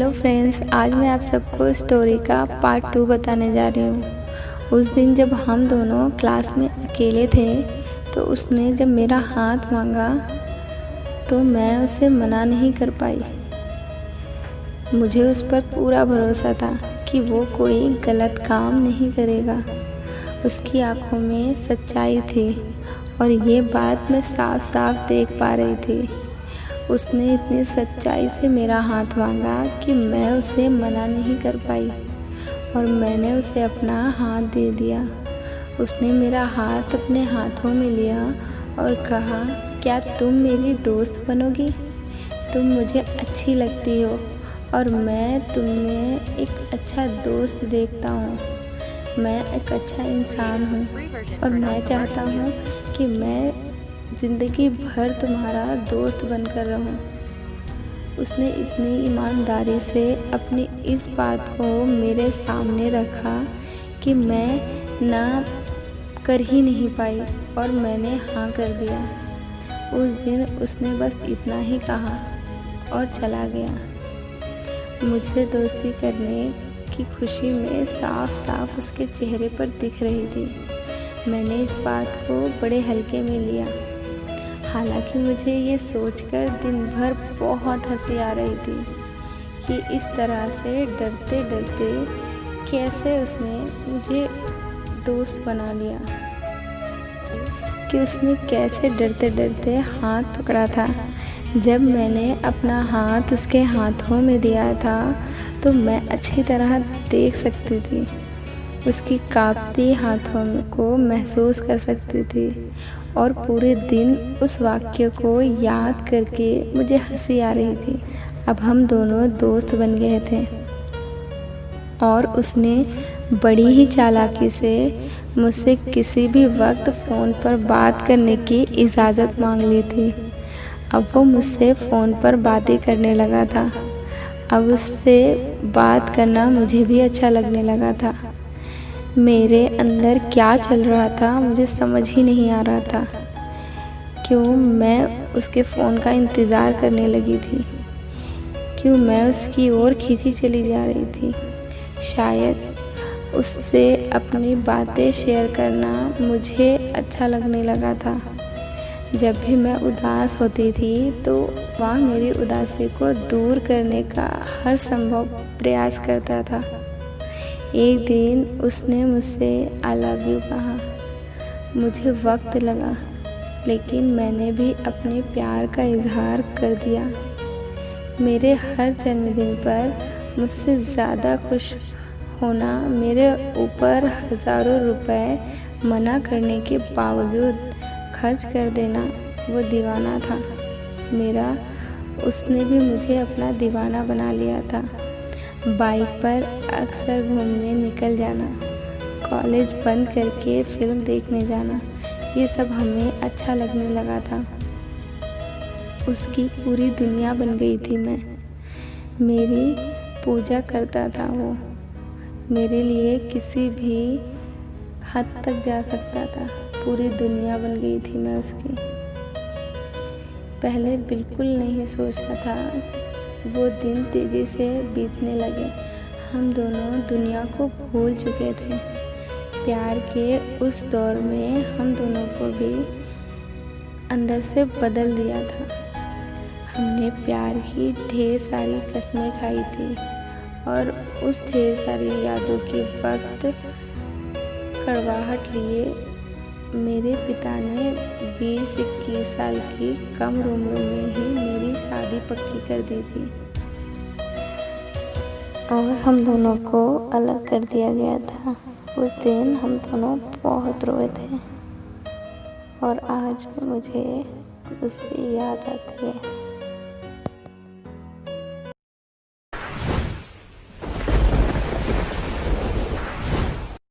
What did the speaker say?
Hello friends, आज मैं आप सबको स्टोरी का पार्ट 2 बताने जा रही हूँ। उस दिन जब हम दोनों क्लास में अकेले थे तो उसने जब मेरा हाथ मांगा तो मैं उसे मना नहीं कर पाई। मुझे उस पर पूरा भरोसा था कि वो कोई गलत काम नहीं करेगा। उसकी आंखों में सच्चाई थी और ये बात मैं साफ साफ देख पा रही थी। उसने इतनी सच्चाई से मेरा हाथ मांगा कि मैं उसे मना नहीं कर पाई और मैंने उसे अपना हाथ दे दिया। उसने मेरा हाथ अपने हाथों में लिया और कहा, क्या तुम मेरी दोस्त बनोगी? तुम मुझे अच्छी लगती हो और मैं तुम में एक अच्छा दोस्त देखता हूँ। मैं एक अच्छा इंसान हूँ और मैं चाहता हूँ कि मैं ज़िंदगी भर तुम्हारा दोस्त बनकर रहूं। उसने इतनी ईमानदारी से अपनी इस बात को मेरे सामने रखा कि मैं ना कर ही नहीं पाई और मैंने हाँ कर दिया। उस दिन उसने बस इतना ही कहा और चला गया। मुझसे दोस्ती करने की खुशी में साफ साफ उसके चेहरे पर दिख रही थी। मैंने इस बात को बड़े हल्के में लिया। हालांकि मुझे ये सोचकर दिन भर बहुत हंसी आ रही थी कि इस तरह से डरते डरते कैसे उसने मुझे दोस्त बना लिया, कि उसने कैसे डरते डरते हाथ पकड़ा था। जब मैंने अपना हाथ उसके हाथों में दिया था तो मैं अच्छी तरह देख सकती थी, उसकी कांपती हाथों को महसूस कर सकती थी और पूरे दिन उस वाक्य को याद करके मुझे हंसी आ रही थी। अब हम दोनों दोस्त बन गए थे और उसने बड़ी ही चालाकी से मुझसे किसी भी वक्त फ़ोन पर बात करने की इजाज़त मांग ली थी। अब वो मुझसे फ़ोन पर बातें करने लगा था। अब उससे बात करना मुझे भी अच्छा लगने लगा था। मेरे अंदर क्या चल रहा था मुझे समझ ही नहीं आ रहा था। क्यों मैं उसके फ़ोन का इंतज़ार करने लगी थी, क्यों मैं उसकी ओर खींची चली जा रही थी। शायद उससे अपनी बातें शेयर करना मुझे अच्छा लगने लगा था। जब भी मैं उदास होती थी तो वह मेरी उदासी को दूर करने का हर संभव प्रयास करता था। एक दिन उसने मुझसे आई लव यू कहा। मुझे वक्त लगा, लेकिन मैंने भी अपने प्यार का इजहार कर दिया। मेरे हर जन्मदिन पर मुझसे ज़्यादा खुश होना, मेरे ऊपर हज़ारों रुपए मना करने के बावजूद खर्च कर देना, वो दीवाना था मेरा। उसने भी मुझे अपना दीवाना बना लिया था। बाइक पर अक्सर घूमने निकल जाना, कॉलेज बंद करके फिल्म देखने जाना, ये सब हमें अच्छा लगने लगा था। उसकी पूरी दुनिया बन गई थी मैं। मेरी पूजा करता था वो। मेरे लिए किसी भी हद तक जा सकता था। पूरी दुनिया बन गई थी मैं उसकी। पहले बिल्कुल नहीं सोचा था। वो दिन तेज़ी से बीतने लगे। हम दोनों दुनिया को भूल चुके थे। प्यार के उस दौर में हम दोनों को भी अंदर से बदल दिया था। हमने प्यार की ढेर सारी कस्में खाई थी और उस ढेर सारी यादों के वक्त कड़वाहट लिए मेरे पिता ने 20-21 साल की कम उम्र में ही मेरी शादी पक्की कर दी थी और हम दोनों को अलग कर दिया गया था। उस दिन हम दोनों बहुत रोए थे और आज भी मुझे उसकी याद आती है।